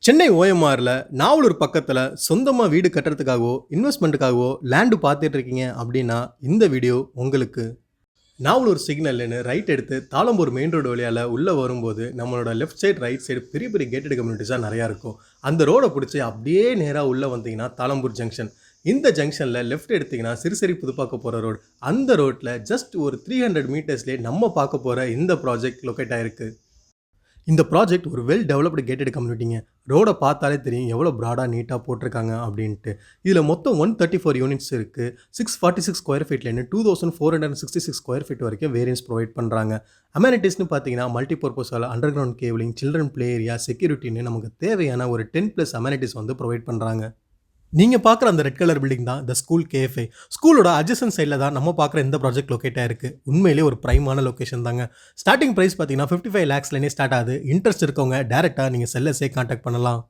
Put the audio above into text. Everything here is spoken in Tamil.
சென்னை ஓஎம்ஆர்ல நாவலூர் பக்கத்துல சொந்தமா வீடு கட்டுறதுக்காகவோ, இன்வெஸ்ட்மென்ட்டுக்காகவோ லேண்ட் பார்த்துட்டு இருக்கீங்க அப்படின்னா, இந்த வீடியோ உங்களுக்கு. நாவலூர் சிக்னல்லுன்னு ரைட் எடுத்து தாளம்பூர் மெயின் ரோடு வழியால உள்ள வரும்போது, நம்மளோட லெஃப்ட் சைடு, ரைட் சைடு பெரிய பெரிய கேட்டட் கம்யூனிட்டீஸா நெறையா இருக்கும். அந்த ரோட புடிச்சு அப்படியே நேரா உள்ள வந்தீங்கன்னா, தாளம்பூர் ஜங்ஷன். இந்த ஜங்ஷன்ல லெஃப்ட் எடுத்தீங்கன்னா, சிறுசேரி புதுப்பாக்கம் போற ரோடு. அந்த ரோட்ல ஜஸ்ட் ஒரு 300 மீட்டர்ஸ்லயே நம்ம பார்க்க போற இந்த ப்ராஜெக்ட் லொகேட் ஆயிருக்கு. இந்த ப்ராஜெக்ட் ஒரு வெல் டெவலப்டு கேட்டட் கம்யூனிட்டிங்க. ரோட பார்த்தாலே தெரியும் எவ்வளோ ப்ராடா, நீட்டா போட்டிருக்காங்க அப்படின்ட்டு. இதில மொத்தம் 134 யூனிட்ஸ் இருக்கு. 646 ஸ்கொயர் ஃபீட்லேருந்து 2466 ஸ்கொயர் ஃபீட் வரைக்கும் வேரியன்ஸ் ப்ரொவைட் பண்ணுறாங்க. அமெனிட்டீஸ்னு பார்த்தீங்கன்னா, multi purpose hall, underground cabling, children play area, செக்யூரிட்டின்னு நமக்கு தேவையான ஒரு 10+ அமெனிட்டீஸ் வந்து ப்ரொவைட் பண்ணுறாங்க. நீங்க பார்க்குற அந்த ரெட் கலர் பில்டிங் தான் த ஸ்கூல் கேஎஃப்ஐ. ஸ்கூலோட அட்ஜசன்ட் சைடில் தான் நம்ம பார்க்குற இந்த ப்ராஜெக்ட் லொக்கேட் ஆயிருக்கு. உண்மையிலேயே ஒரு பிரைமான லொகேஷன் தாங்க. ஸ்டார்டிங் பிரைஸ் பார்த்தீங்கன்னா 55 லேக்ஸ்லேருந்தே ஸ்டார்ட் ஆகுது. இன்ட்ரெஸ்ட் இருக்கவங்க டேரெக்டாக நீங்கள் செல்லர்ஸே கான்டாக்ட் பண்ணலாம்.